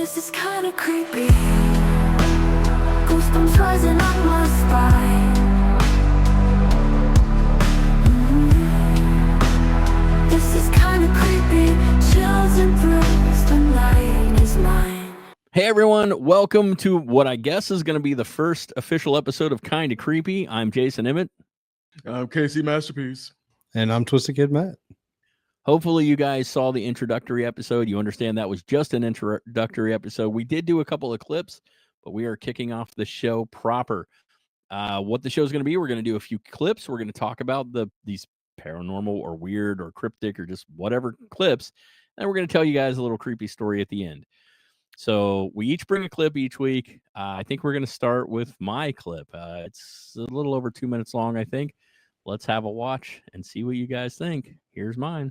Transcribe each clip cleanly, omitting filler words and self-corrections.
This is kinda creepy. Goosebumps rising up my spine. This is kinda creepy. Chills and thrills, the night is mine. Hey everyone, welcome to what I guess is going to be the first official episode of Kinda Creepy. I'm Jason Emmett. I'm Casey Masterpiece. And I'm Twisted Kid Matt. Hopefully you guys saw the introductory episode. You understand that was just an introductory episode. We did do a couple of clips, but we are kicking off the show proper. What the show is going to be, we're going to do a few clips. We're going to talk about these paranormal or weird or cryptic or just whatever clips. And we're going to tell you guys a little creepy story at the end. So we each bring a clip each week. I think we're going to start with my clip. It's a little over 2 minutes long, I think. Let's have a watch and see what you guys think. Here's mine.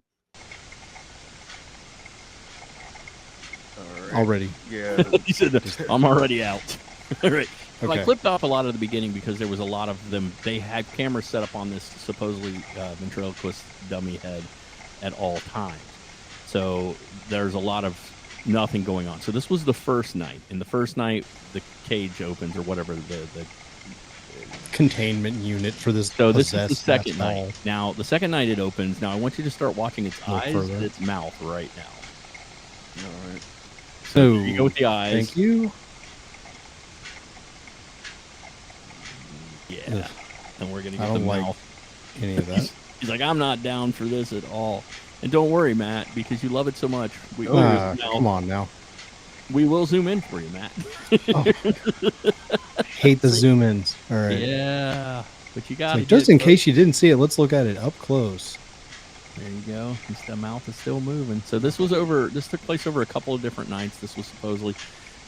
Right. Already. Yeah. He said, I'm already out. All right. So Okay. I clipped off a lot at the beginning because there was a lot of them. They had cameras set up on this supposedly ventriloquist dummy head at all times. So there's a lot of nothing going on. So this was the first night. And the first night, the cage opens or whatever the Containment unit for this. So this is the possessed second small. night. Now, the second night it opens. Now, I want you to start watching its Look eyes further. and its mouth right now. All right. So You go with the eyes. thank you. Yeah. Ugh. And we're going to I get the don't like mouth. any of that. He's like, I'm not down for this at all. And don't worry, Matt, because you love it so much. We Come on now. We will zoom in for you, Matt. Hate the zoom ins. All right. Yeah. But you got So just in case you didn't see it, let's look at it up close. There you go. The mouth is still moving. So this took place over a couple of different nights. This was supposedly.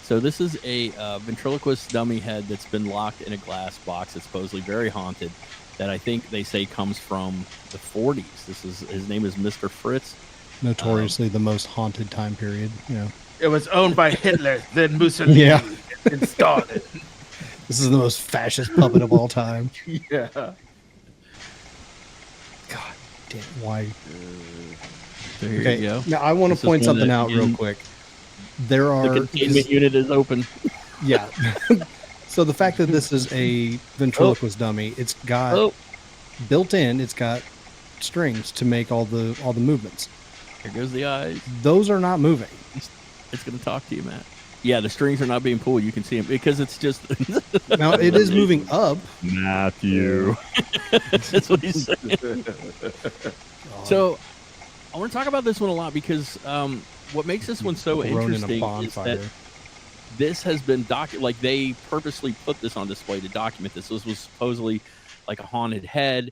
So this is a ventriloquist dummy head that's been locked in a glass box. It's supposedly very haunted. That I think they say comes from the 40s. His name is Mr. Fritz. Notoriously the most haunted time period. You know. It was owned by Hitler, then Mussolini Yeah. installed it. This is the most fascist puppet of all time. Yeah. God damn. Why? So here Okay. you go. Now I want This to is point one something that out real in- quick. There are The containment unit is open. Yeah. So the fact that this is a ventriloquist dummy, it's got built in, it's got strings to make all the movements. Here goes the eyes. Those are not moving. It's going to talk to you, Matt. Yeah, the strings are not being pulled. You can see them because it's just. Now it is moving up. Matthew. That's what he's saying. So I want to talk about this one a lot because what makes this one so Thrown in a interesting is bonfire. that this has been like they purposely put this on display to document this. This was supposedly like a haunted head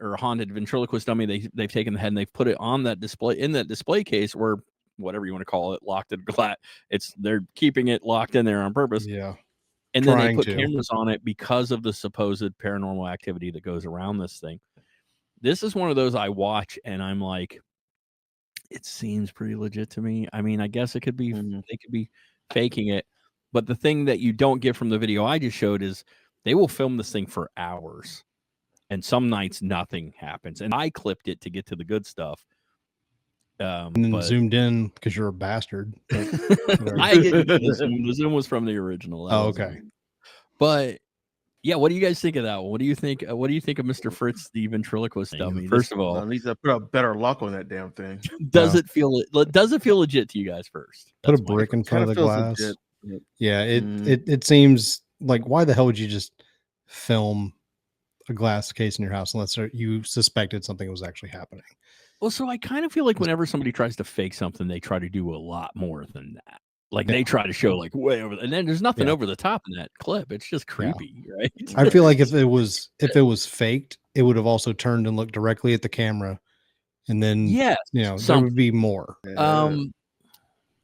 or a haunted ventriloquist dummy. They've taken the head and they've put it on that display in that display case or whatever you want to call it, locked in glass. They're keeping it locked in there on purpose. Yeah. And then they Trying put to. cameras on it because of the supposed paranormal activity that goes around this thing. This is one of those I watch and I'm like, it seems pretty legit to me. I mean, I guess it could be they could be faking it, but the thing that you don't get from the video I just showed is they will film this thing for hours, and some nights nothing happens. And I clipped it to get to the good stuff. And then But zoomed in because you're a bastard. But whatever. I get the zoom was from the original. That Oh, wasn't okay. me. But yeah, what do you guys think of that one? What do you think? What do you think of Mr. Fritz, the ventriloquist dummy? First of all, I need to put a better lock on that damn thing. does it feel legit to you guys first? Put a That's my brick in front of the Kinda glass. feels legit. Yeah, Mm. it seems like why the hell would you just film a glass case in your house unless you suspected something was actually happening? Well, so I kind of feel like whenever somebody tries to fake something, they try to do a lot more than that. Like they try to show like way over, and then there's nothing over the top in that clip. It's just creepy, right? I feel like if it was faked, it would have also turned and looked directly at the camera, and then Yes, there would be more.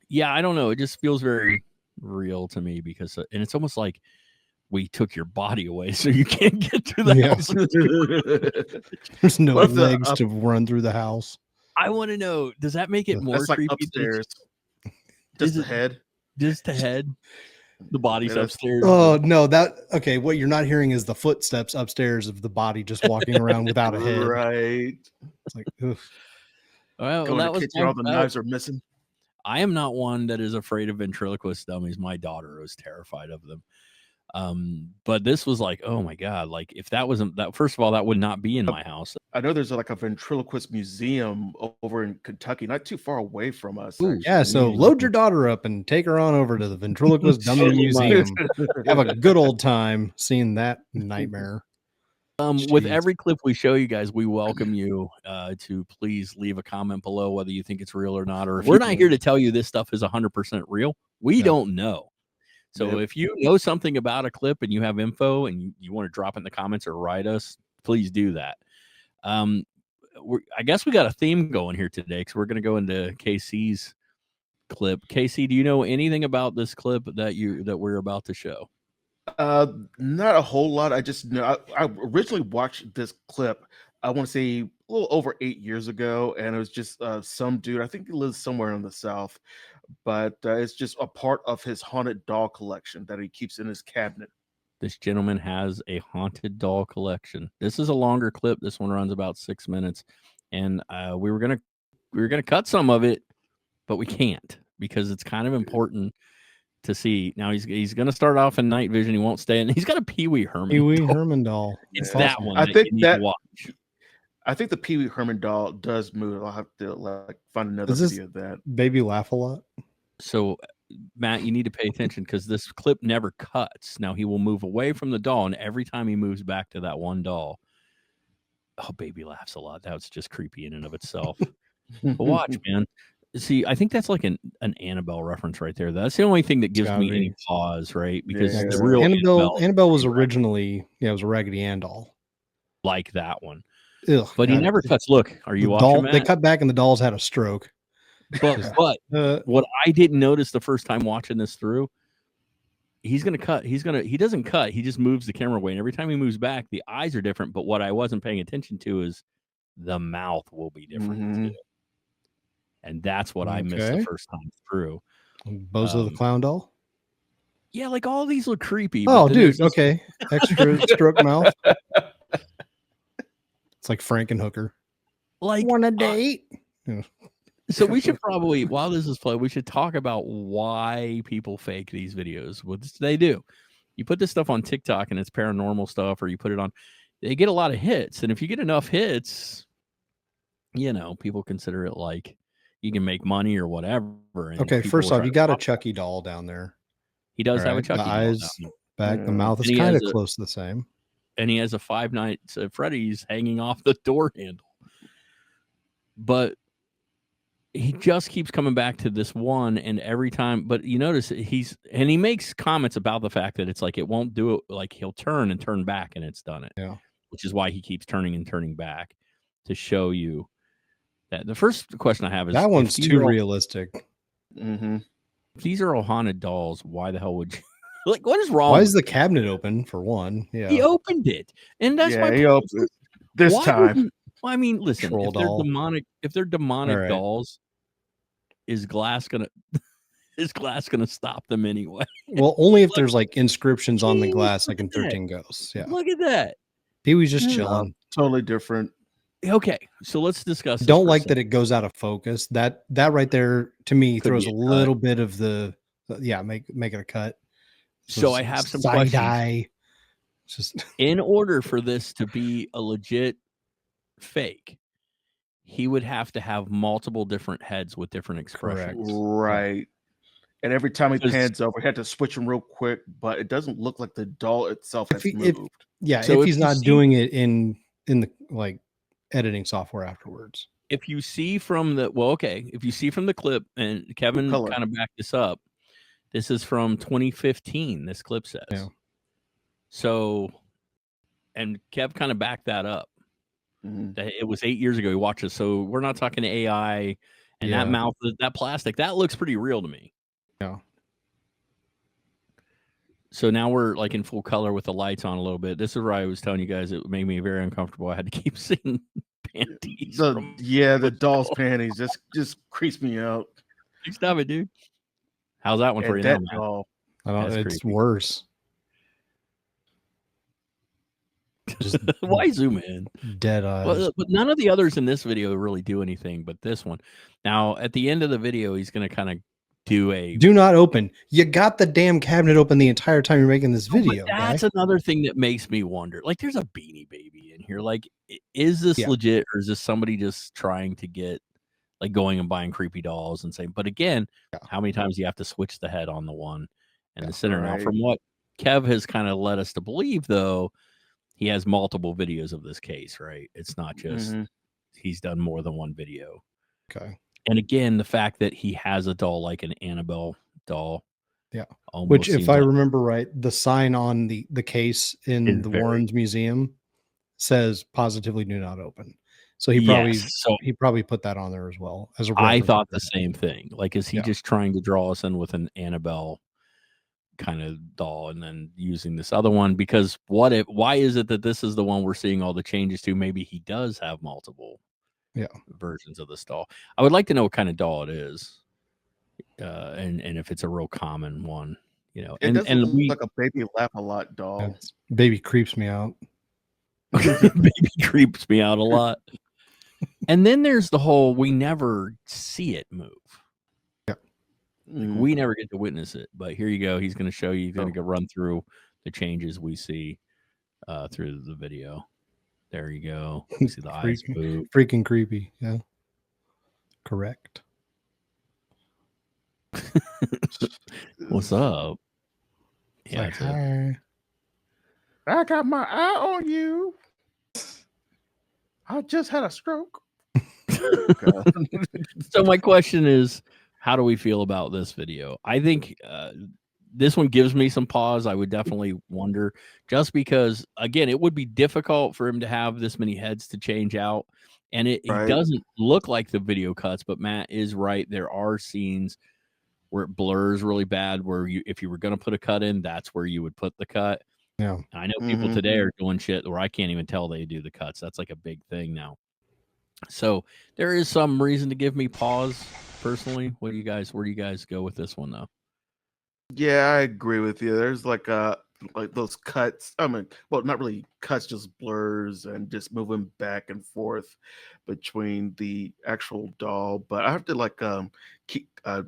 Yeah, I don't know. It just feels very real to me because, and it's almost like we took your body away, so you can't get through the Yeah. house. There's no What if the legs to run through the house. I want to know, does that make it more That's like creepy? upstairs. Is Just the it- head. Just the head. The body's Yeah, that's- upstairs. Oh no, okay. What you're not hearing is the footsteps upstairs of the body just walking around without a head. Right. It's like, oof. Well, Going that to was kitchen, all the knives are missing. I am not one that is afraid of ventriloquist dummies. My daughter was terrified of them. But this was like, oh my God, like if that wasn't that, first of all, that would not be in my house. I know there's like a ventriloquist museum over in Kentucky, not too far away from us. Ooh, actually. Yeah, so load your daughter up and take her on over to the ventriloquist dummy museum. Have a good old time seeing that nightmare. With Jeez. every clip we show you guys, we welcome you to please leave a comment below whether you think it's real or not. Or if we're not here to tell you this stuff is 100% real, we don't know. So if you know something about a clip and you have info and you want to drop it in the comments or write us, please do that. I guess we got a theme going here today because we're going to go into KC's clip. KC, do you know anything about this clip that we're about to show? Not a whole lot. I just know I originally watched this clip, I want to say a little over 8 years ago, and it was just some dude, I think he lives somewhere in the South, but it's just a part of his haunted doll collection that he keeps in his cabinet. This gentleman has a haunted doll collection. This is a longer clip. This one runs about 6 minutes, and we were gonna cut some of it, but we can't because it's kind of important to see. Now he's gonna start off in night vision. He won't stay in. He's got a Pee Wee Herman. Pee Wee doll. Herman doll. It's That's that awesome. one. I that think you need that to watch. I think the Pee Wee Herman doll does move. I'll have to like find another Is this- video of that. Baby laugh a lot. So, Matt, you need to pay attention because this clip never cuts. Now he will move away from the doll, and every time he moves back to that one doll, oh, baby laughs a lot. That's just creepy in and of itself. But watch, man. See, I think that's like an Annabelle reference right there. That's the only thing that gives gotta me any be. pause, right? Because Yeah. the real Annabelle was originally, it was a Raggedy Ann doll. like that one, Ugh, but he God. never cuts. Look, are you The watching? doll, Matt? they cut back and the dolls had a stroke. But what I didn't notice the first time watching this through, he's gonna cut. He doesn't cut. He just moves the camera away, and every time he moves back, the eyes are different. But what I wasn't paying attention to is the mouth will be different too. And that's what I missed the Okay. first time through. Bozo the clown doll. Yeah, like all these look creepy. Oh, but then there's dude. this- Okay. Extra stroke mouth. It's like Frankenhooker. like Want a date? so we should probably, while this is playing, we should talk about why people fake these videos. What they do. You put this stuff on TikTok and it's paranormal stuff, or you put it on, they get a lot of hits. And if you get enough hits, people consider it like you can make money or whatever. And Okay, people first will off, try you to got a copy. Chucky doll down there. He does have a Alright, Chucky the doll down eyes there. back, the mouth is And he kind of has a- close to the same. And he has a Five Nights at Freddy's hanging off the door handle. But he just keeps coming back to this one, and every time, but you notice he makes comments about the fact that it's like it won't do it, like he'll turn and turn back and it's done it. Yeah. Which is why he keeps turning and turning back to show you that. The first question I have is, That one's if these too are all- realistic. if these are all haunted dolls, why the hell would you like what is wrong? Why with is the it? cabinet open for one? Yeah. He opened it, and that's my he point. opened it this Why time. wouldn't- Well, I mean, listen, Troll if they're doll. demonic All right. dolls, is glass gonna stop them anyway? Well, only if there's like inscriptions on the Jeez, glass, look like in at that. 13 Ghosts. Yeah. Look at that. Pee Wee's just Yeah. chilling. Totally different. Okay, so let's discuss. Don't like that it goes out of focus. That right there to me Could throws be a a little bit of the make it a cut. So I have some side questions. eye. It's just In order for this to be a legit fake, he would have to have multiple different heads with different expressions. Right. And every time he 'Cause- pans over, he had to switch him real quick, but it doesn't look like the doll itself has If he- moved. yeah. So if if he's you not see- doing it in the like editing software afterwards. If you see from the clip, and Kevin color? kind of backed this up, this is from 2015. This clip says. Yeah. So, and Kev kind of backed that up. Mhm. That it was 8 years ago he watched this, so we're not talking AI. And Yeah. that mouth, that plastic, that looks pretty real to me. Yeah. So now we're like in full color with the lights on a little bit. This is where I was telling you guys it made me very uncomfortable. I had to keep seeing panties. The doll's panties just creeps me out. Stop it, dude. How's that one for And you now, that Matt? doll. I don't. That's It's creepy. worse. Just Why zoom in? dead eyes. Well, but none of the others in this video really do anything, but this one. Now, at the end of the video, he's going to kind of do a. Do not open. You got the damn cabinet open the entire time you're making this video. But that's another thing that makes me wonder. Like, there's a Beanie Baby in here. Like, is this legit, or is this somebody just trying to get, like, going and buying creepy dolls and saying? But again, how many times do you have to switch the head on the one and the center? Now, from what Kev has kind of led us to believe, though, he has multiple videos of this case, right? It's not just he's done more than one video. Okay. And again, the fact that he has a doll like an Annabelle doll. Yeah. Which, if I remember right, the sign on the case in the Warrens Museum says positively do not open. So he probably put that on there as well. As a I thought the same thing. Like, is he just trying to draw us in with an Annabelle kind of doll and then using this other one? Because why is it that this is the one we're seeing all the changes to? Maybe he does have multiple versions of this doll. I would like to know what kind of doll it is, and if it's a real common one, you know. It doesn't look like a baby laugh a lot doll. Baby creeps me out. Baby creeps me out a lot. And then there's the whole we never see it move. Like, we never get to witness it, but here you go. He's going to show you. He's going to run through the changes we see through the video. There you go. You see the eyes move. Freaking creepy. Yeah. Correct. What's up? Yeah. Like, hi. I got my eye on you. I just had a stroke. So my question is, how do we feel about this video? I think this one gives me some pause. I would definitely wonder, just because, again, it would be difficult for him to have this many heads to change out. And it doesn't look like the video cuts, but Matt is right. There are scenes where it blurs really bad, where if you were going to put a cut in, that's where you would put the cut. Yeah. I know people today are doing shit where I can't even tell they do the cuts. That's like a big thing now. So there is some reason to give me pause personally. Where do you guys go with this one, though? Yeah, I agree with you. There's like those cuts. I mean, well, not really cuts, just blurs and just moving back and forth between the actual doll. But I have to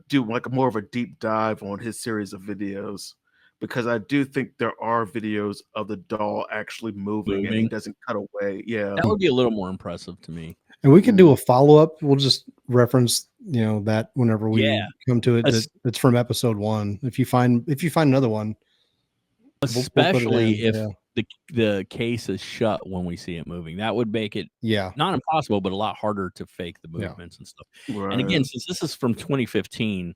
do like more of a deep dive on his series of videos, because I do think there are videos of the doll actually moving and he doesn't cut away. Yeah, that would be a little more impressive to me. And we can do a follow-up. We'll just reference, that whenever we come to it. It's from episode 1. If you find another one, especially if the case is shut when we see it moving, that would make it not impossible, but a lot harder to fake the movements and stuff. Right. And again, since this is from 2015,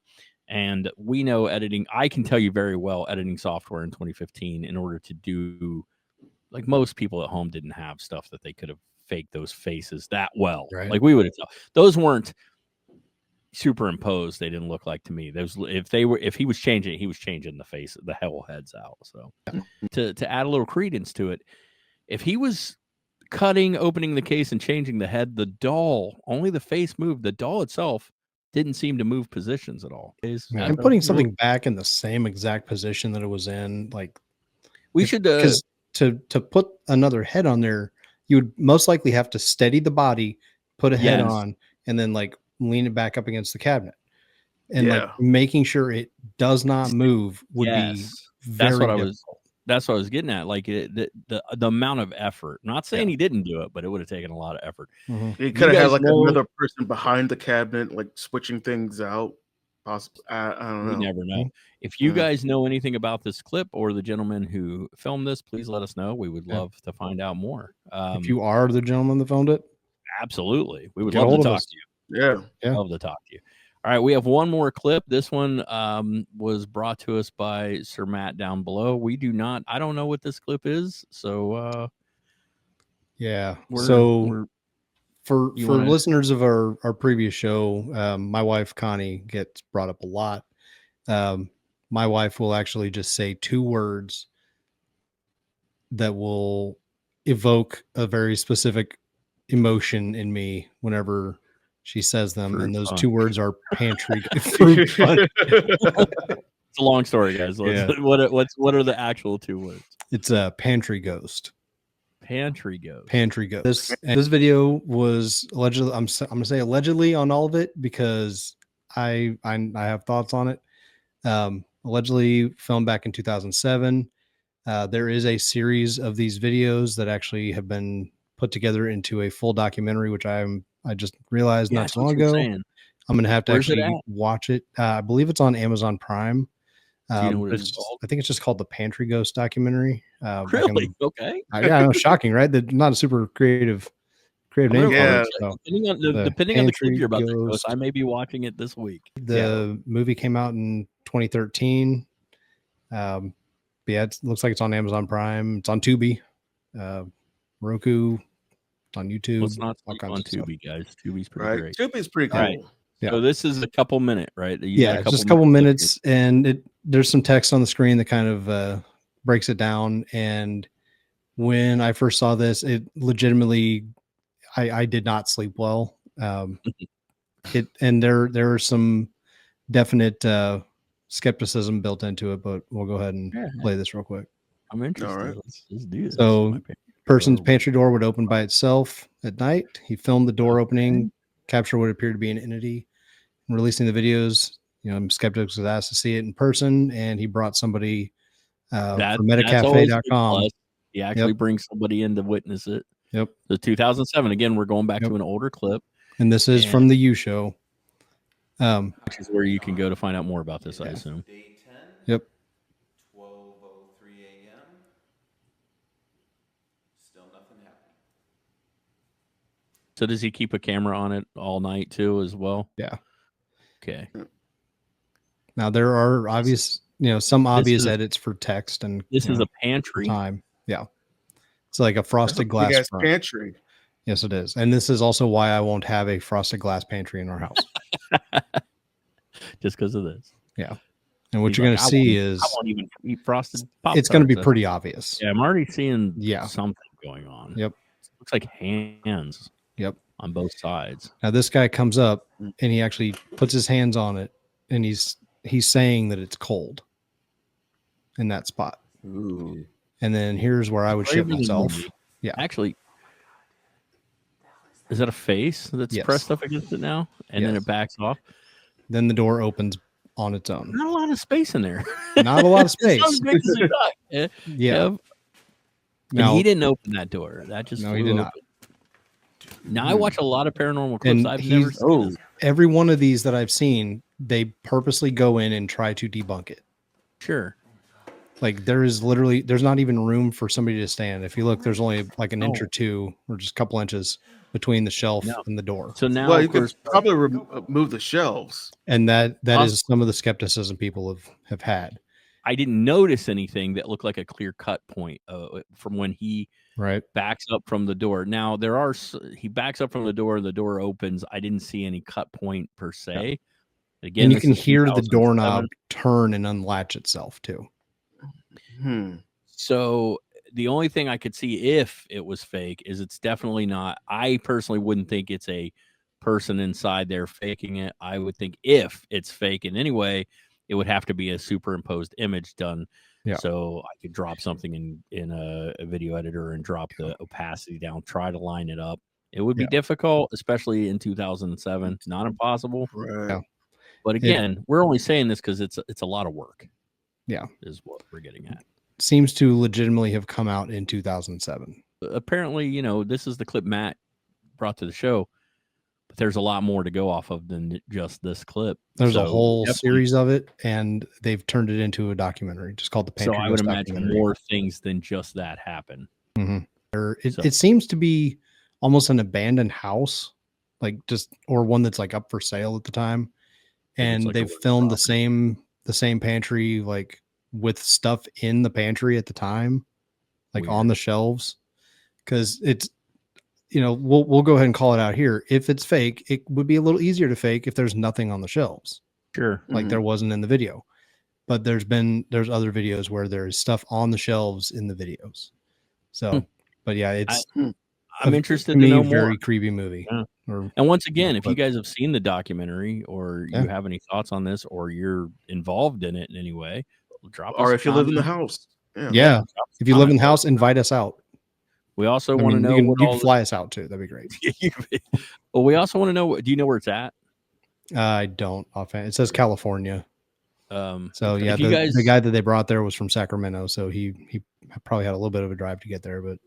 and we know editing, I can tell you very well, editing software in 2015, in order to do, like, most people at home didn't have stuff that they could have fake those faces that well. Right. Like, we would have, those weren't superimposed. They didn't look like, to me, those, if he was changing it, he was changing the face, the whole heads out. So to add a little credence to it, if he was opening the case and changing the head, the doll, only the face moved. The doll itself didn't seem to move positions at all. And putting something back in the same exact position that it was in, like, we should, because to put another head on there, you would most likely have to steady the body, put a head on, and then like lean it back up against the cabinet. And like making sure it does not move would be very difficult. That's what I was getting at. Like, the amount of effort. I'm not saying he didn't do it, but it would have taken a lot of effort. He could have had like another person behind the cabinet, like switching things out. Possibly, I don't know. We never know. If you guys know anything about this clip or the gentleman who filmed this, please let us know. We would love to find out more. If you are the gentleman that filmed it, absolutely, we would love to talk to you. Love to talk to you. All right, we have one more clip. This one was brought to us by Sir Matt down below. I don't know what this clip is, so for listeners of our previous show, my wife Connie gets brought up a lot. My wife will actually just say 2 words that will evoke a very specific emotion in me whenever she says them. Fruit and those fun. 2 words are pantry. Fruit fun. It's a long story, guys. What are the actual 2 words? It's a pantry ghost. Pantry ghost. Pantry ghost. This video was allegedly. I'm gonna say allegedly on all of it because I have thoughts on it. Allegedly filmed back in 2007. There is a series of these videos that actually have been put together into a full documentary, which I just realized not too long ago. I'm gonna have to actually watch it. I believe it's on Amazon Prime. Do you know what it's called? I think it's just called the Pantry Ghost documentary. Really? Okay. Yeah, I know, shocking, right? They're not a super creative name. Yeah. So, Depending on the clip you're about to post, I may be watching it this week. The movie came out in 2013. But yeah, it looks like it's on Amazon Prime. It's on Tubi, Roku, it's on YouTube. Let's not sleep on Tubi, guys. Tubi's pretty great. Tubi's pretty cool. Right. Yeah. So this is a couple minute, right? It's just a couple minutes, and there's some text on the screen that kind of breaks it down. And when I first saw this, it legitimately, I did not sleep well. And there are some definite skepticism built into it, but we'll go ahead and play this real quick. I'm interested. All right. Let's do this. So, person's pantry door would open by itself at night. He filmed the door opening, capture what appeared to be an entity, and releasing the videos. Skeptics was asked to see it in person, and he brought somebody from metacafe.com. He actually brings somebody in to witness it. Yep. The 2007. Again, we're going back to an older clip. And this is from the U Show. Which is where you can go to find out more about this, I assume. Day 10. Yep. 12:03 a.m. Still nothing happening. So does he keep a camera on it all night too, as well? Yeah. Okay. Now there are obvious, some obvious edits for text, and this is a pantry. Time. Yeah. It's like a frosted glass pantry. Yes, it is. And this is also why I won't have a frosted glass pantry in our house. Just because of this. Yeah. And what you're going to see is I won't even eat frosted Pop-Tarts. It's going to be pretty obvious. Yeah, I'm already seeing something going on. Yep. Looks like hands. Yep. On both sides. Now this guy comes up and he actually puts his hands on it, and he's saying that it's cold in that spot. Ooh. And then here's where I would shit myself. Yeah. Actually, is that a face that's pressed up against it now? And then it backs off? Then the door opens on its own. Not a lot of space in there. Not a lot of space. Yeah. And he didn't open that door. That just he did not. Now I watch a lot of paranormal clips. And I've never seen this. Every one of these that I've seen, they purposely go in and try to debunk it. Sure. Like there's not even room for somebody to stand. If you look, there's only like an inch or two, or just a couple inches between the shelf and the door. So now, you could probably remove the shelves. And that is some of the skepticism people have had. I didn't notice anything that looked like a clear cut point from when he backs up from the door. Now he backs up from the door opens. I didn't see any cut point per se. Yeah. Again, and you can hear the doorknob turn and unlatch itself too. So the only thing I could see if it was fake is it's definitely not. I personally wouldn't think it's a person inside there faking it. I would think if it's fake in any way, it would have to be a superimposed image done. Yeah. So I could drop something in a video editor and drop the opacity down, try to line it up. It would be difficult, especially in 2007. Not impossible. Right. Yeah. But again, we're only saying this because it's a lot of work. Yeah. Is what we're getting at. Seems to legitimately have come out in 2007. Apparently, this is the clip Matt brought to the show, but there's a lot more to go off of than just this clip. There's a whole series of it, and they've turned it into a documentary just called The Pantry. So I would imagine more things than just that happen. Mm-hmm. It seems to be almost an abandoned house, or one that's like up for sale at the time. And they've filmed the same pantry, like with stuff in the pantry at the time, like on the shelves. Cause it's, we'll go ahead and call it out here. If it's fake, it would be a little easier to fake if there's nothing on the shelves. Sure. Like there wasn't in the video, but there's other videos where there's stuff on the shelves in the videos. So, but yeah, I'm interested to know more. Very creepy movie. Yeah. And once again, if you guys have seen the documentary or you have any thoughts on this or you're involved in it in any way, drop us. Or if you live in the house. Yeah. If you live in the house, invite us out. We also want to know you what can all fly us out too. That'd be great. well, we also want to know, do you know where it's at? I don't offhand. It says California. So okay. yeah, If you guys, the guy that they brought there was from Sacramento, so he probably had a little bit of a drive to get there, but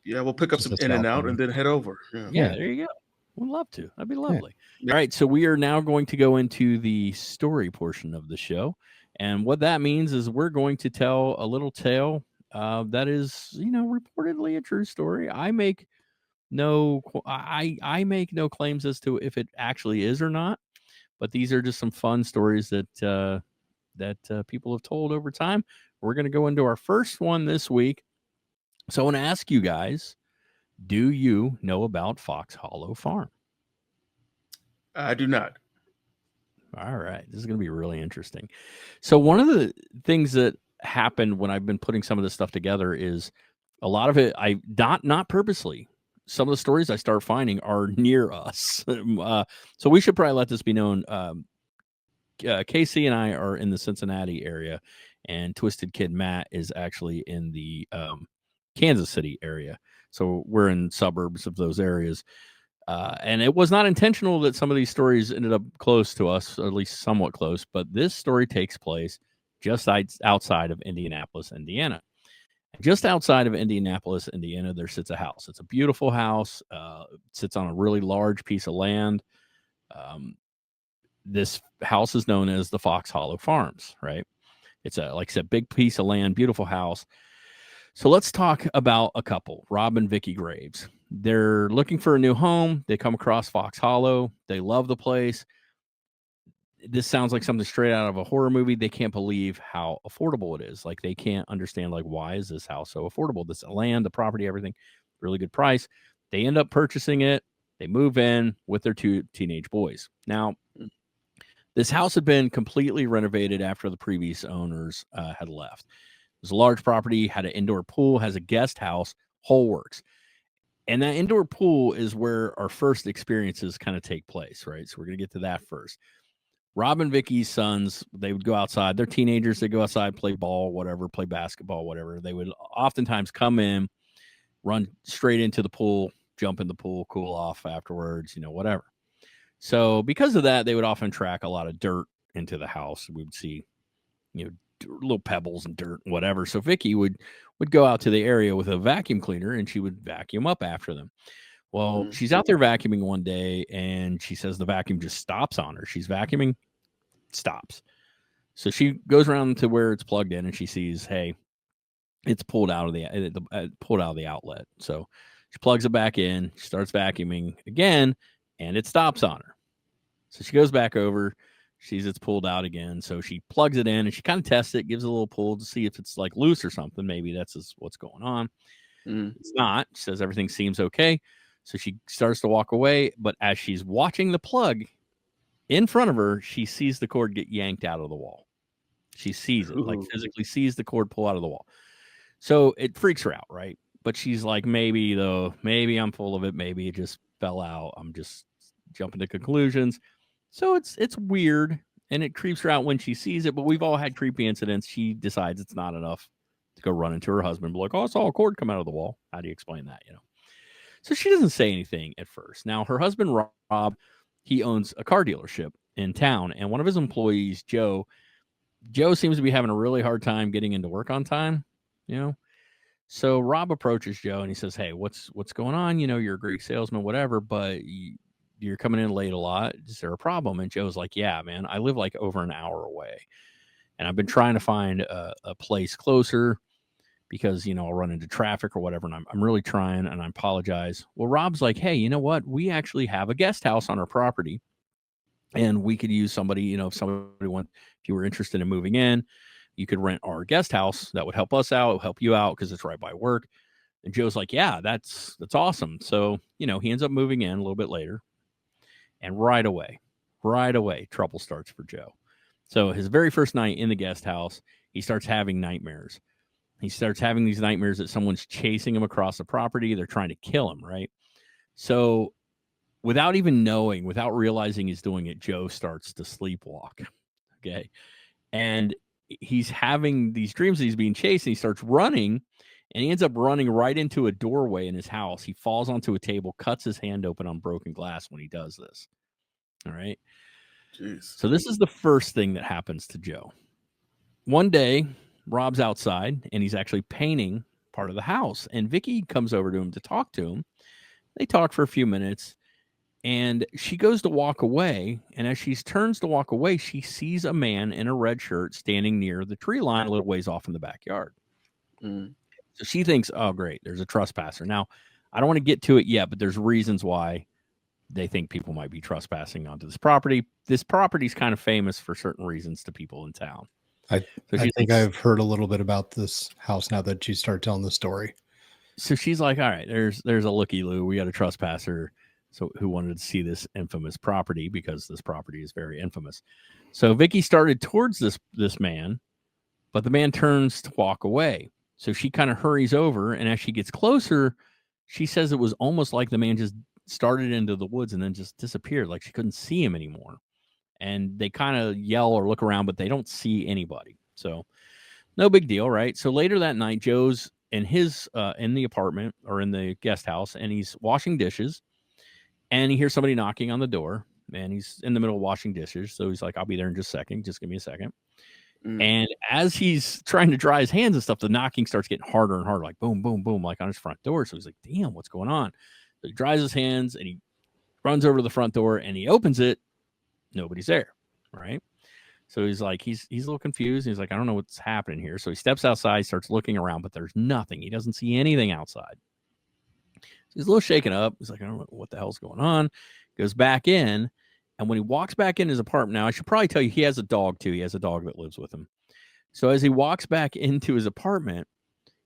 Yeah, we'll pick up Just some as In and Out California. and then head over. Yeah. yeah, there you go. We'd love to. That'd be lovely. Yeah. All right, so we are now going to go into the story portion of the show, and what that means is we're going to tell a little tale that is, reportedly a true story. I make no claims as to if it actually is or not, but these are just some fun stories that people have told over time. We're going to go into our first one this week. So I want to ask you guys, do you know about Fox Hollow Farm? I do not. All right. This is going to be really interesting. So one of the things that happened when I've been putting some of this stuff together is a lot of it, I not purposely. Some of the stories I start finding are near us. So we should probably let this be known. Casey and I are in the Cincinnati area, and Twisted Kid Matt is actually in the Kansas City area. So we're in suburbs of those areas. And it was not intentional that some of these stories ended up close to us, or at least somewhat close. But this story takes place just outside of Indianapolis, Indiana. Just outside of Indianapolis, Indiana, there sits a house. It's a beautiful house. It sits on a really large piece of land. This house is known as the Fox Hollow Farms, right? It's like I said, big piece of land, beautiful house. So let's talk about a couple, Rob and Vicky Graves. They're looking for a new home. They come across Fox Hollow. They love the place. This sounds like something straight out of a horror movie. They can't believe how affordable it is. Like, they can't understand, like, why is this house so affordable? This land, the property, everything, really good price. They end up purchasing it. They move in with their two teenage boys. Now, this house had been completely renovated after the previous owners had left. It was a large property, had an indoor pool, has a guest house, whole works. And that indoor pool is where our first experiences kind of take place, right? So we're going to get to that first. Rob and Vicky's sons, they would go outside. They're teenagers. They go outside, play ball, whatever, play basketball, whatever. They would oftentimes come in, run straight into the pool, jump in the pool, cool off afterwards, whatever. So because of that, they would often track a lot of dirt into the house. We would see, little pebbles and dirt and whatever. So Vicky would go out to the area with a vacuum cleaner and she would vacuum up after them. Well, she's out there vacuuming one day and she says the vacuum just stops on her. She's vacuuming, stops. So she goes around to where it's plugged in and she sees, hey, it's pulled out of the outlet. So she plugs it back in, she starts vacuuming again, and it stops on her. So she goes back over, sees it's pulled out again. So she plugs it in and she kind of tests it, gives it a little pull to see if it's like loose or something. Maybe that's what's going on. It's not. She says everything seems okay. So she starts to walk away. But as she's watching the plug in front of her, she sees the cord get yanked out of the wall. She sees it, like physically sees the cord pull out of the wall. So it freaks her out, right? But she's like, maybe I'm full of it. Maybe it just fell out. I'm just jumping to conclusions. So it's weird, and it creeps her out when she sees it. But we've all had creepy incidents. She decides it's not enough to go run into her husband and be like, oh, I saw a cord come out of the wall. How do you explain that, So she doesn't say anything at first. Now, her husband, Rob, he owns a car dealership in town, and one of his employees, Joe seems to be having a really hard time getting into work on time, So Rob approaches Joe and he says, hey, what's going on? You're a great salesman, whatever, but you're coming in late a lot. Is there a problem? And Joe's like, yeah, man, I live like over an hour away. And I've been trying to find a place closer because, I'll run into traffic or whatever. And I'm really trying, and I apologize. Well, Rob's like, hey, you know what? We actually have a guest house on our property, and we could use somebody, if you were interested in moving in, you could rent our guest house. That would help us out, help you out because it's right by work. And Joe's like, yeah, that's awesome. So, he ends up moving in a little bit later. And right away, trouble starts for Joe. So his very first night in the guest house, he starts having nightmares. He starts having these nightmares that someone's chasing him across the property. They're trying to kill him, right? So without even knowing, without realizing he's doing it, Joe starts to sleepwalk. Okay. And he's having these dreams that he's being chased, and he starts running, And he ends up running right into a doorway in his house. He falls onto a table, cuts his hand open on broken glass when he does this. All right. Jeez. So this is the first thing that happens to Joe. One day, Rob's outside and he's actually painting part of the house. And Vicky comes over to him to talk to him. They talk for a few minutes and she goes to walk away. And as she turns to walk away, she sees a man in a red shirt standing near the tree line a little ways off in the backyard. Mm. So she thinks, oh, great, there's a trespasser. Now, I don't want to get to it yet, but there's reasons why they think people might be trespassing onto this property. This property is kind of famous for certain reasons to people in town. I think I've heard a little bit about this house now that you start telling the story. So she's like, all right, there's a looky-loo. We got a trespasser who wanted to see this infamous property because this property is very infamous. So Vicky started towards this man, but the man turns to walk away. So she kind of hurries over, and as she gets closer, she says it was almost like the man just started into the woods and then just disappeared, like she couldn't see him anymore. And they kind of yell or look around, but they don't see anybody. So no big deal, right? So later that night, Joe's in in the apartment or in the guest house, and he's washing dishes, and he hears somebody knocking on the door, and he's in the middle of washing dishes. So he's like, I'll be there in just a second. Just give me a second. Mm. And as he's trying to dry his hands and stuff, the knocking starts getting harder and harder, like boom, boom, boom, like on his front door. So he's like, damn, what's going on? So he dries his hands and he runs over to the front door and he opens it. Nobody's there, right? So he's like, he's a little confused. He's like, I don't know what's happening here. So he steps outside, starts looking around, but there's nothing. He doesn't see anything outside. So he's a little shaken up. He's like, I don't know what the hell's going on. Goes back in, and when he walks back in his apartment, now I should probably tell you he has a dog too. He has a dog that lives with him. So as he walks back into his apartment,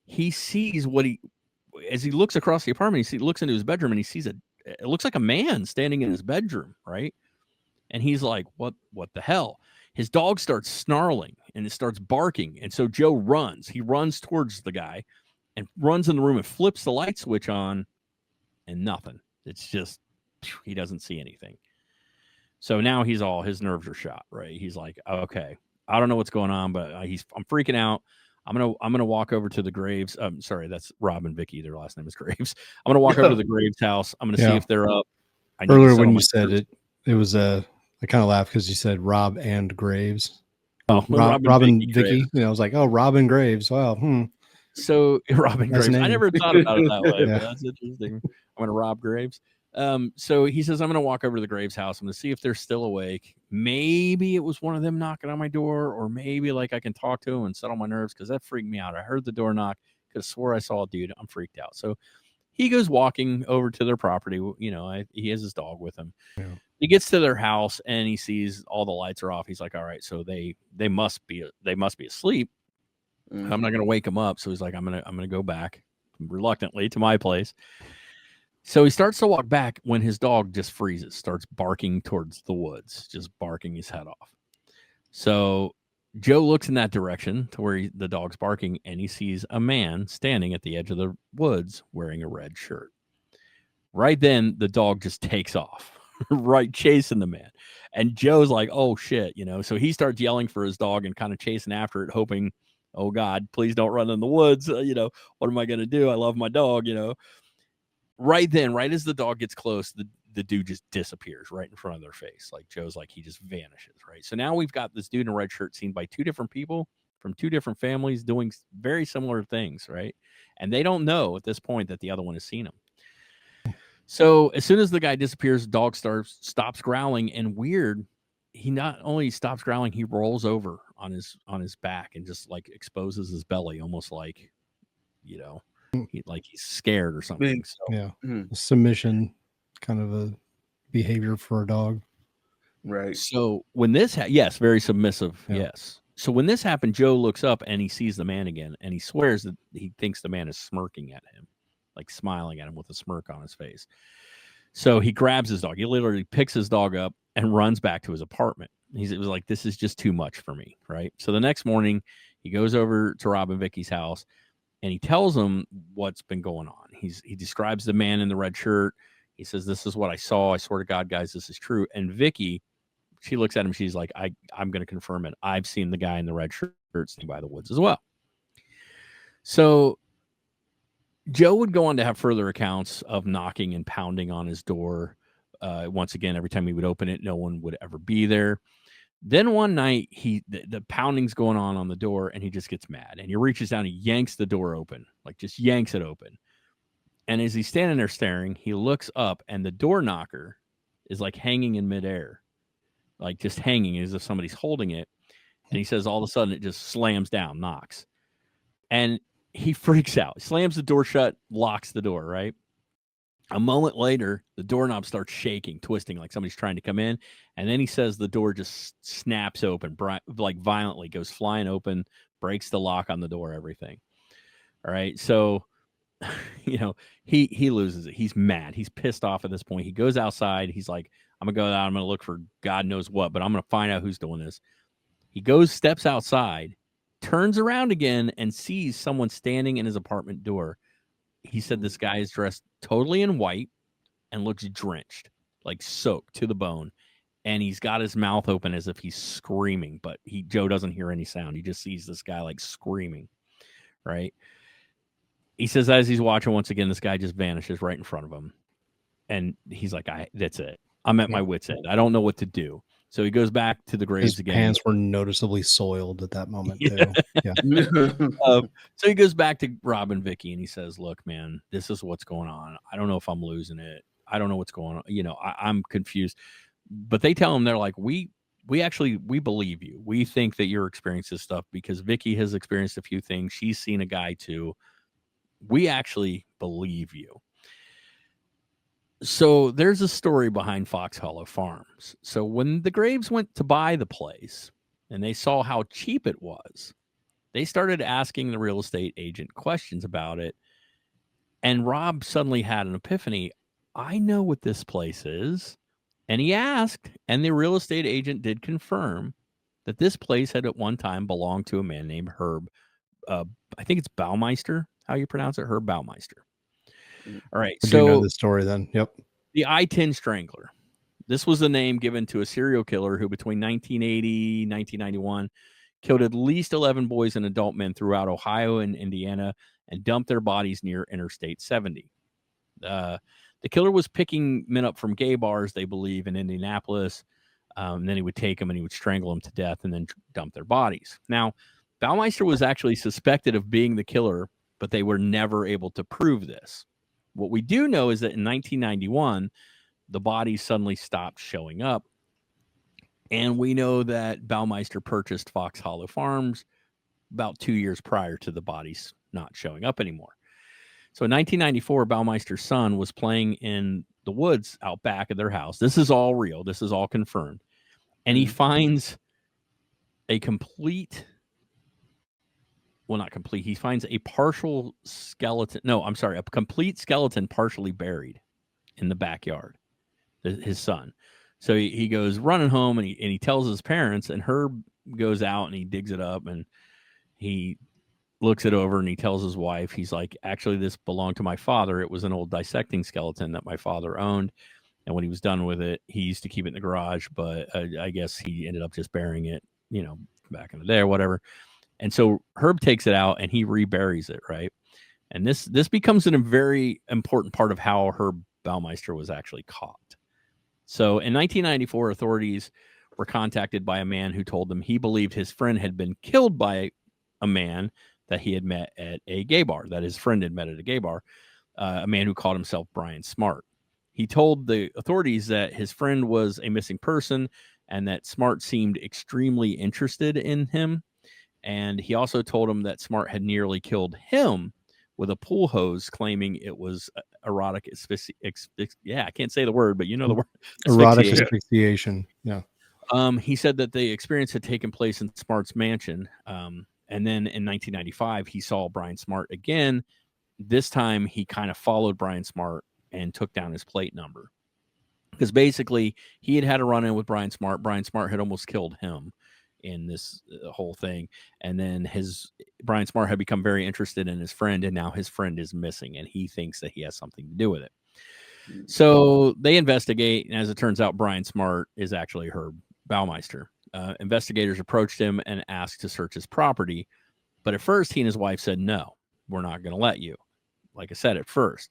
he sees as he looks across the apartment, he looks into his bedroom and he sees it looks like a man standing in his bedroom, right? And he's like, what the hell? His dog starts snarling and it starts barking. And so Joe runs. He runs towards the guy and runs in the room and flips the light switch on and nothing. It's just, he doesn't see anything. So now his nerves are shot, right? He's like, okay, I don't know what's going on, but I'm freaking out. I'm gonna walk over to the Graves. Sorry, that's Rob and Vicky. Their last name is Graves. I'm gonna walk over to the Graves house. I'm gonna see if they're up. Earlier when you said it was I kind of laughed because you said Rob and Graves. Oh, Rob and Vicky. I was like, oh, Rob and Graves. Wow. So Rob and Graves. I never thought about it that way. Yeah. But that's interesting. I'm gonna rob Graves. So he says, I'm going to walk over to the Graves house. I'm going to see if they're still awake. Maybe it was one of them knocking on my door, or maybe like I can talk to him and settle my nerves because that freaked me out. I heard the door knock, could have swore I saw a dude. I'm freaked out. So he goes walking over to their property. He has his dog with him. Yeah. He gets to their house and he sees all the lights are off. He's like, all right, so they must be asleep. Mm-hmm. I'm not going to wake them up. So he's like, I'm going to go back reluctantly to my place. So he starts to walk back when his dog just freezes, starts barking towards the woods, just barking his head off. So Joe looks in that direction to where the dog's barking, and he sees a man standing at the edge of the woods wearing a red shirt. Right then, the dog just takes off, right, chasing the man. And Joe's like, oh, shit, So he starts yelling for his dog and kind of chasing after it, hoping, oh, God, please don't run in the woods. What am I going to do? I love my dog, Right then, right as the dog gets close, the dude just disappears right in front of their face. Like Joe's like, he just vanishes, right? So now we've got this dude in a red shirt seen by two different people from two different families doing very similar things, right? And they don't know at this point that the other one has seen him. So as soon as the guy disappears, the dog stops growling, and weird, he not only stops growling, he rolls over on his back and just like exposes his belly, almost like, he's scared or something. So, yeah. Mm-hmm. Submission kind of a behavior for a dog. Right. So when this yes, very submissive. Yeah. Yes. So when this happened, Joe looks up and he sees the man again, and he swears that he thinks the man is smirking at him, like smiling at him with a smirk on his face. So he grabs his dog. He literally picks his dog up and runs back to his apartment. It was like, this is just too much for me. Right. So the next morning he goes over to Rob and Vicky's house. And he tells them what's been going on. He describes the man in the red shirt. He says, this is what I saw. I swear to God, guys, this is true. And Vicky, she looks at him. She's like, I'm going to confirm it. I've seen the guy in the red shirt standing by the woods as well. So Joe would go on to have further accounts of knocking and pounding on his door. Once again, every time he would open it, no one would ever be there. Then one night, the pounding's going on the door, and he just gets mad, and he reaches down, and yanks the door open, like just yanks it open. And as he's standing there staring, he looks up, and the door knocker is like hanging in midair, like just hanging as if somebody's holding it. And he says all of a sudden it just slams down, knocks, and he freaks out, slams the door shut, locks the door, right? A moment later, the doorknob starts shaking, twisting like somebody's trying to come in. And then he says the door just snaps open, like violently, goes flying open, breaks the lock on the door, everything. All right. So, he loses it. He's mad. He's pissed off at this point. He goes outside. He's like, I'm going to go out. I'm going to look for God knows what, but I'm going to find out who's doing this. He steps outside, turns around again, and sees someone standing in his apartment door. He said this guy is dressed totally in white and looks drenched, like soaked to the bone. And he's got his mouth open as if he's screaming, but Joe doesn't hear any sound. He just sees this guy like screaming, right? He says as he's watching, once again, this guy just vanishes right in front of him. And he's like, that's it. I'm at my wit's end. I don't know what to do. So he goes back to the graves again. His pants were noticeably soiled at that moment, too. Yeah. So he goes back to Rob and Vicky, and he says, look, man, this is what's going on. I don't know if I'm losing it. I don't know what's going on. I'm confused. But they tell him, they're like, we believe you. We think that you're experiencing this stuff because Vicky has experienced a few things. She's seen a guy, too. We actually believe you. So there's a story behind Fox Hollow Farms. So when the Graves went to buy the place and they saw how cheap it was, they started asking the real estate agent questions about it. And Rob suddenly had an epiphany. I know what this place is. And he asked, and the real estate agent did confirm that this place had at one time belonged to a man named Herb. I think it's Baumeister, how you pronounce it, Herb Baumeister. All right. I do know the story then. Yep. The I-10 Strangler. This was the name given to a serial killer who between 1980 and 1991 killed at least 11 boys and adult men throughout Ohio and Indiana and dumped their bodies near Interstate 70. The killer was picking men up from gay bars, they believe, in Indianapolis. And then he would take them and he would strangle them to death and then dump their bodies. Now, Baumeister was actually suspected of being the killer, but they were never able to prove this. What we do know is that in 1991, the bodies suddenly stopped showing up. And we know that Baumeister purchased Fox Hollow Farms about 2 years prior to the bodies not showing up anymore. So in 1994, Baumeister's son was playing in the woods out back of their house. This is all real. This is all confirmed. And he finds a complete... Well, not complete. He finds a partial skeleton. No, I'm sorry. A complete skeleton partially buried in the backyard, his son. So he goes running home and he tells his parents, and Herb goes out and he digs it up and he looks it over and he tells his wife, he's like, actually, this belonged to my father. It was an old dissecting skeleton that my father owned. And when he was done with it, he used to keep it in the garage, but I guess he ended up just burying it, back in the day or whatever. And so Herb takes it out and he reburies it, right? And this becomes a very important part of how Herb Baumeister was actually caught. So in 1994, authorities were contacted by a man who told them he believed his friend had been killed by a man that he had met at a gay bar, that his friend had met at a gay bar, a man who called himself Brian Smart. He told the authorities that his friend was a missing person and that Smart seemed extremely interested in him. And he also told him that Smart had nearly killed him with a pool hose, claiming it was erotic I can't say the word, but you know the word. Erotic asphyxiation. Yeah. He said that the experience had taken place in Smart's mansion. And then in 1995, he saw Brian Smart again. This time, he kind of followed Brian Smart and took down his plate number. Because basically, he had a run-in with Brian Smart. Brian Smart had almost killed him in this whole thing. And then Brian Smart had become very interested in his friend, and now his friend is missing, and he thinks that he has something to do with it. So they investigate, and as it turns out, Brian Smart is actually Herb Baumeister. Investigators approached him and asked to search his property, but at first he and his wife said, no, we're not going to let you. like I said at first.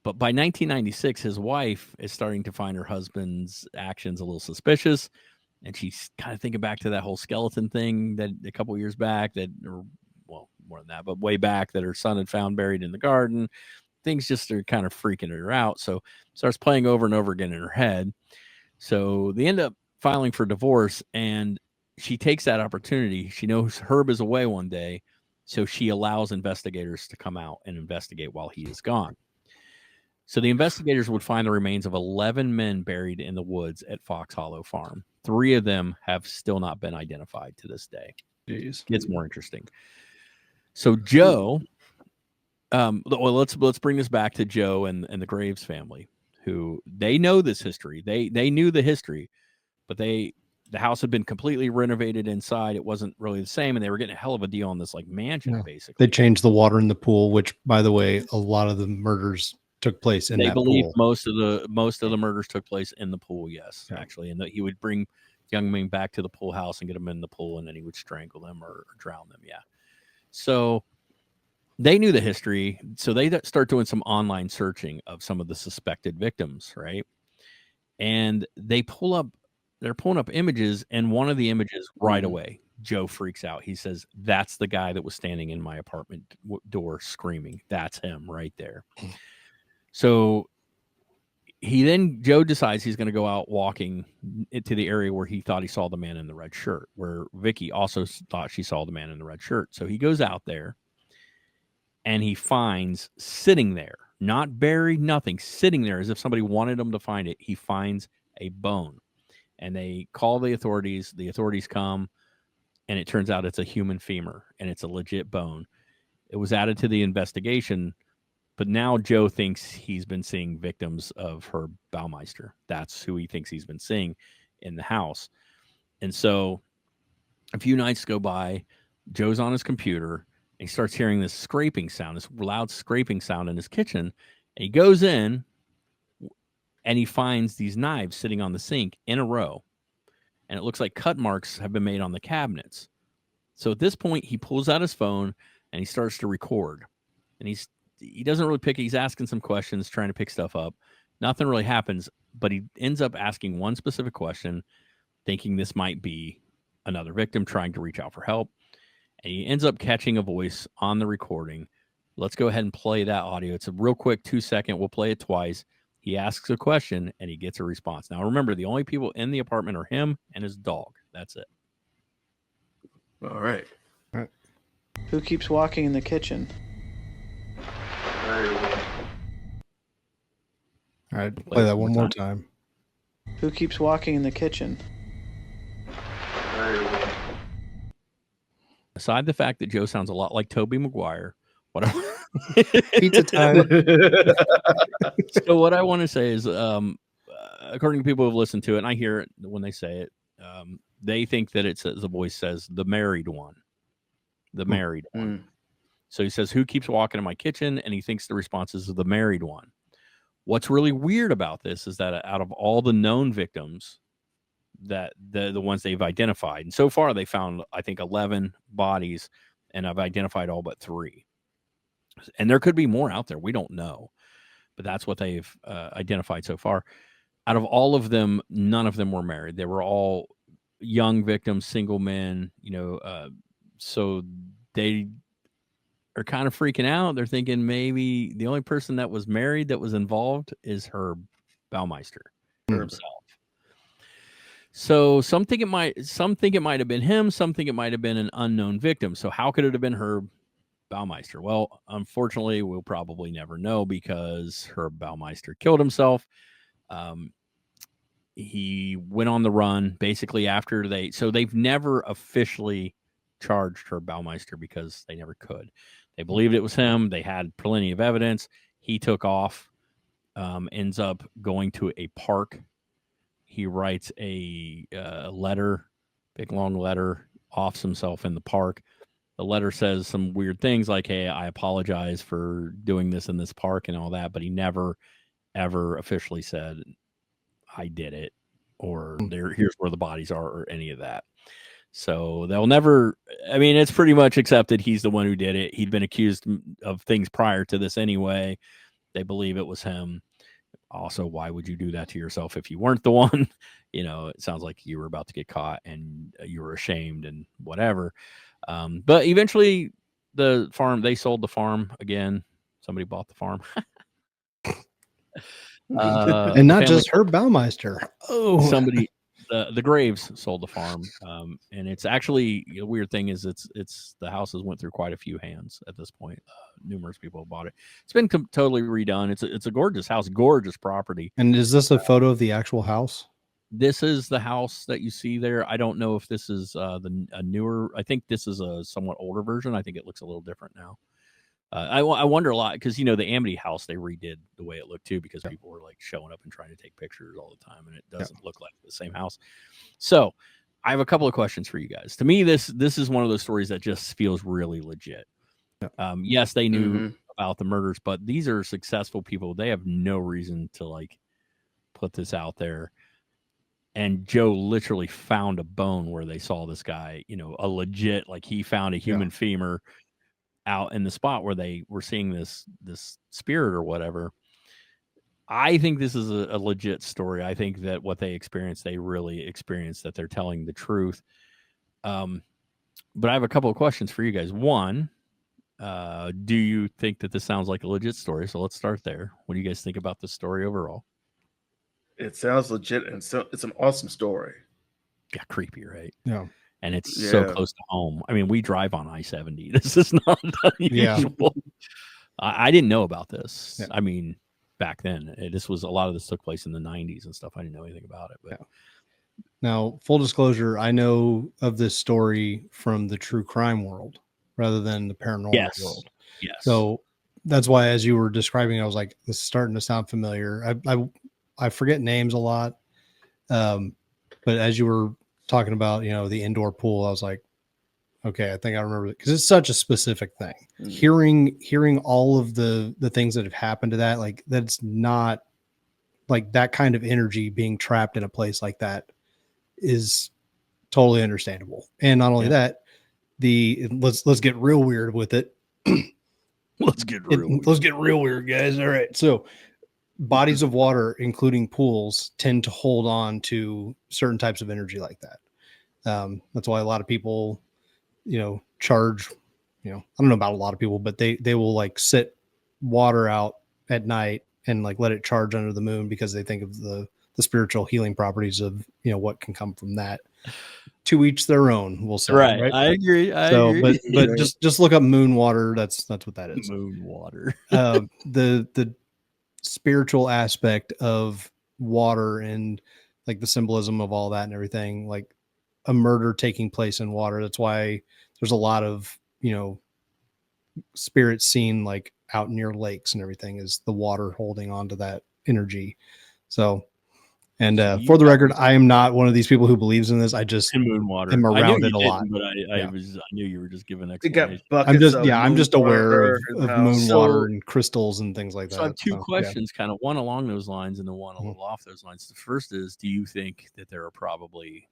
But by 1996, his wife is starting to find her husband's actions a little suspicious. And she's kind of thinking back to that whole skeleton thing that a couple of years back or more than that, but way back, that her son had found buried in the garden. Things just are kind of freaking her out. So starts playing over and over again in her head. So they end up filing for divorce, and she takes that opportunity. She knows Herb is away one day, so she allows investigators to come out and investigate while he is gone. So the investigators would find the remains of 11 men buried in the woods at Foxhollowfarm. 3 of them have still not been identified to this day. Jeez. Gets more interesting. So Joe, well, let's bring this back to Joe and the Graves family, who they know this history. They knew the history, but the house had been completely renovated inside. It wasn't really the same, and they were getting a hell of a deal on this like mansion, basically. They changed the water in the pool, which, by the way, a lot of the murders took place in that pool. They believe most of the murders took place in the pool, yes, actually, and that he would bring young men back to the pool house and get them in the pool, and then he would strangle them or drown them. Yeah. So they knew the history, so they start doing some online searching of some of the suspected victims, right? And they're pulling up images, and one of the images right away, Joe freaks out. He says, "That's the guy that was standing in my apartment door screaming. That's him right there." So Joe decides he's going to go out walking into the area where he thought he saw the man in the red shirt, where Vicky also thought she saw the man in the red shirt. So he goes out there, and he finds sitting there, not buried, nothing, sitting there as if somebody wanted him to find it. He finds a bone, and they call the authorities. The authorities come, and it turns out it's a human femur, and it's a legit bone. It was added to the investigation, but now Joe thinks he's been seeing victims of Herb Baumeister. That's who he thinks he's been seeing in the house. And so a few nights go by, Joe's on his computer, and he starts hearing this scraping sound, this loud scraping sound in his kitchen. And he goes in, and he finds these knives sitting on the sink in a row. And it looks like cut marks have been made on the cabinets. So at this point, he pulls out his phone, and he starts to record. And he doesn't really pick. He's asking some questions, trying to pick stuff up. Nothing really happens, but he ends up asking one specific question, thinking this might be another victim trying to reach out for help. And he ends up catching a voice on the recording. Let's go ahead and play that audio. It's a real quick 2-second. We'll play it twice. He asks a question, and he gets a response. Now, remember, the only people in the apartment are him and his dog. That's it. All right. Who keeps walking in the kitchen? All right, play that one more time. Who keeps walking in the kitchen? Aside the fact that Joe sounds a lot like Tobey Maguire, Pizza time. So what I want to say is, according to people who've listened to it, and I hear it when they say it, they think that it says, the voice says, the married one. The married one. So he says, who keeps walking in my kitchen? And he thinks the response is the married one. What's really weird about this is that out of all the known victims, that the ones they've identified, and so far they found, I think, 11 bodies, and I've identified all but 3. And there could be more out there. We don't know. But that's what they've identified so far. Out of all of them, none of them were married. They were all young victims, single men, so they are kind of freaking out. They're thinking maybe the only person that was married that was involved is Herb Baumeister himself. So some think it might have been him. Some think it might have been an unknown victim. So how could it have been Herb Baumeister? Well, unfortunately, we'll probably never know, because Herb Baumeister killed himself. He went on the run basically after they've never officially charged Herb Baumeister because they never could. They believed it was him. They had plenty of evidence. He took off, ends up going to a park. He writes a letter, big long letter, offs himself in the park. The letter says some weird things like, hey, I apologize for doing this in this park and all that, but he never, ever officially said, I did it, or here's where the bodies are, or any of that. So they'll never. I mean, it's pretty much accepted he's the one who did it. He'd been accused of things prior to this anyway. They believe it was him. Also, why would you do that to yourself if you weren't the one? It sounds like you were about to get caught and you were ashamed and whatever. But eventually, they sold the farm again. Somebody bought the farm. And not just Herb Baumeister. Oh, somebody, the Graves sold the farm. And it's actually, the weird thing is it's the houses went through quite a few hands at this point. Numerous people have bought it. It's been totally redone. It's a gorgeous house, gorgeous property. And is this a photo of the actual house? This is the house that you see there. I don't know if this is a newer. I think this is a somewhat older version. I think it looks a little different now. I wonder a lot because the Amity house they redid the way it looked too because people were like showing up and trying to take pictures all the time, and it doesn't look like the same house. So I have a couple of questions for you guys. To me, this is one of those stories that just feels really legit. Yes, they knew about the murders, but these are successful people. They have no reason to put this out there. And Joe literally found a bone where they saw this guy, a legit, he found a human femur out in the spot where they were seeing this spirit or whatever. I think this is a legit story. I think that what they experienced, they really experienced, that they're telling the truth. But I have a couple of questions for you guys. One, do you think that this sounds like a legit story? So let's start there. What do you guys think about this story overall? It sounds legit, and so it's an awesome story. Yeah, creepy, right? Yeah. And it's so close to home. I mean, we drive on I-70. This is not unusual. I didn't know about this. Yeah. I mean, back then, this was a lot of this took place in the 90s and stuff. I didn't know anything about it. But Now, full disclosure, I know of this story from the true crime world rather than the paranormal world. Yes. So that's why, as you were describing, I was like, this is starting to sound familiar. I forget names a lot. But as you were talking about, the indoor pool, I was like, okay, I think I remember it because it's such a specific thing. Hearing all of the things that have happened to that, that's not that kind of energy being trapped in a place like that is totally understandable. And not only that, let's get real weird with it. Let's get real weird, guys. All right. So bodies of water, including pools, tend to hold on to certain types of energy like that. That's why a lot of people, charge, I don't know about a lot of people, but they will sit water out at night and let it charge under the moon because they think of the spiritual healing properties of, what can come from that. To each their own, we'll say. Right. I agree. But just look up moon water. That's what that is. Moon water. The spiritual aspect of water and the symbolism of all that and everything, a murder taking place in water. That's why there's a lot of, spirits seen out near lakes and everything, is the water holding on to that energy. So, and for the record, I am not one of these people who believes in this. I just moon water. am around it a lot. But I knew you were just giving explanation. I'm just aware of moon water and crystals and things like that. So I have two questions, kind of one along those lines and then one a little off those lines. The first is, do you think that there are probably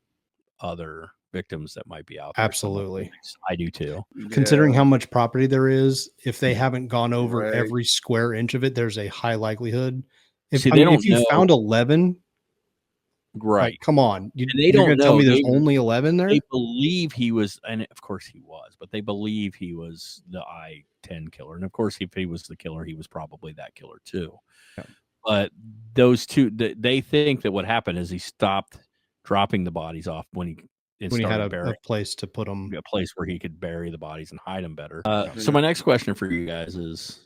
other victims that might be out there? Absolutely. I do too. Considering how much property there is, if they haven't gone over every square inch of it, there's a high likelihood. If you found 11, right? Come on, you're going to tell me there's only 11 there? They believe he was, and of course he was, but they believe he was the I-10 killer, and of course if he was the killer, he was probably that killer too. Yeah. But those two, they think that what happened is he stopped dropping the bodies off when he had a place to put them, a place where he could bury the bodies and hide them better. So my next question for you guys is,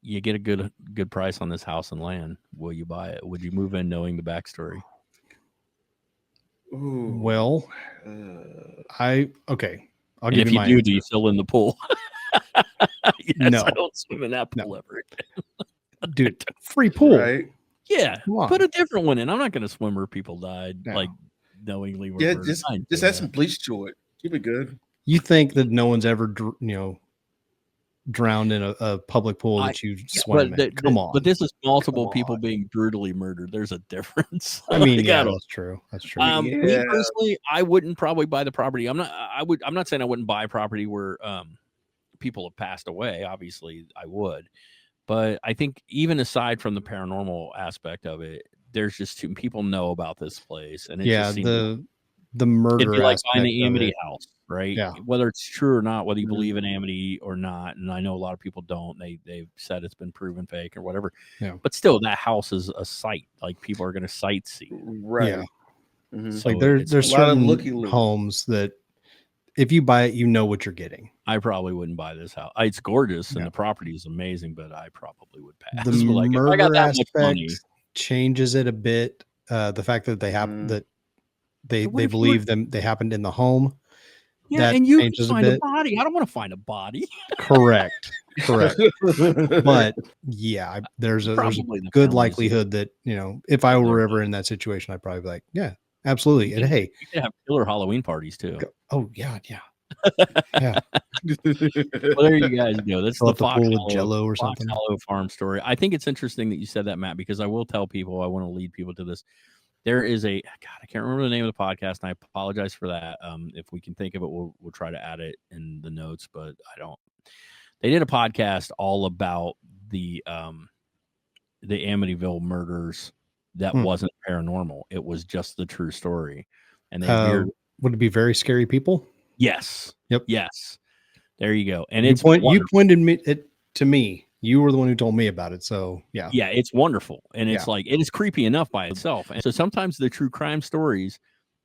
you get a good price on this house and land, will you buy it? Would you move in knowing the backstory? Ooh. Well, I'll and give if you you do you still in the pool? Yes, no, I don't swim in that pool ever again. Dude, free pool, right? Yeah, put a different one in. I'm not going to swim where people died, knowingly. Just add some bleach to it. You'll be good. You think that no one's ever, drowned in a public pool that you swim in. Come on. But this is multiple people being brutally murdered. There's a difference. I mean, yeah, that's true. That's true. Me personally, I wouldn't probably buy the property. I'm not saying I wouldn't buy property where people have passed away. Obviously, I would. But I think even aside from the paranormal aspect of it, there's just too people know about this place, and it just seems the murder. It'd be like buying the Amity house, right? Yeah. Whether it's true or not, whether you believe in Amity or not, and I know a lot of people don't. They've said it's been proven fake or whatever. Yeah. But still, that house is a site. Like people are going to sightsee. Right. Yeah. Mm-hmm. So like there's certain homes that if you buy it, you know what you're getting. I probably wouldn't buy this house. It's gorgeous and the property is amazing, but I probably would pass. The like, murder if I got that aspect much money, changes it a bit. The fact that they have that they believe they happened in the home. Yeah, that and you changes find a bit. body. I don't want to find a body. Correct. But yeah, there's a good likelihood that, you know, if I were ever in that situation, I'd probably be like, yeah, absolutely. And hey, you can have killer Halloween parties too. Oh yeah. Yeah. Well, there you guys go. That's the Foxhollow Farm story. I think it's interesting that you said that, Matt, because I will tell people, I want to lead people to this. There is I can't remember the name of the podcast, and I apologize for that. If we can think of it, we'll try to add it in the notes, but I don't. They did a podcast all about the Amityville murders that wasn't paranormal. It was just the true story. And they would it be very scary people? Yes. Yep. Yes. There you go. And you pointed it to me. You were the one who told me about it. So yeah. Yeah, it's wonderful. And it's like, it is creepy enough by itself. And so sometimes the true crime stories,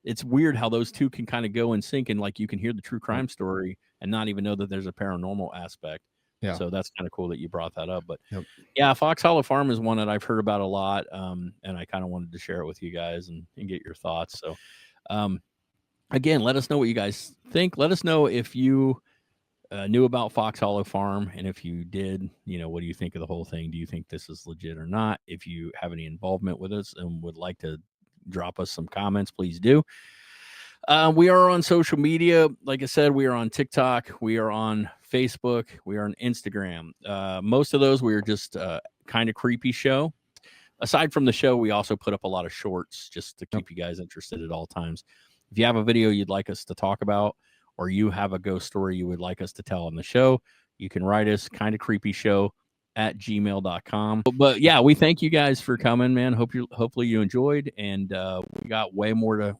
it's weird how those two can kind of go in sync, and like you can hear the true crime story and not even know that there's a paranormal aspect. Yeah. So that's kind of cool that you brought that up. But yeah, Foxhollow is one that I've heard about a lot. And I kind of wanted to share it with you guys and get your thoughts. So again, let us know what you guys think. Let us know if you knew about Foxhollow Farm, and if you did, you know, what do you think of the whole thing? Do you think this is legit or not? If you have any involvement with us and would like to drop us some comments, please do. We are on social media. Like I said, we are on TikTok. We are on Facebook. We are on Instagram. Most of those, we are just Kind of Creepy Show. Aside from the show, we also put up a lot of shorts just to keep you guys interested at all times. If you have a video you'd like us to talk about, or you have a ghost story you would like us to tell on the show, you can write us kindofcreepyshow@gmail.com. But yeah, we thank you guys for coming, man. Hopefully you enjoyed, and we got way more to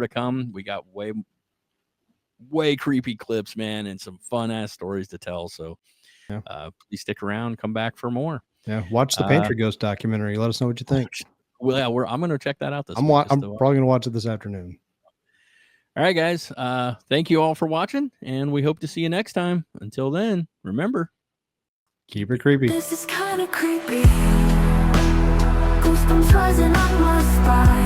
come. We got way creepy clips, man, and some fun ass stories to tell. So please stick around, come back for more. Yeah, watch the Pantry Ghost documentary. Let us know what you think. Well, yeah, I'm going to check that out this I'm probably going to watch it this afternoon. All right, guys. Thank you all for watching, and we hope to see you next time. Until then, remember, keep it creepy. This is kind of creepy. Goosebumps rising on my spine.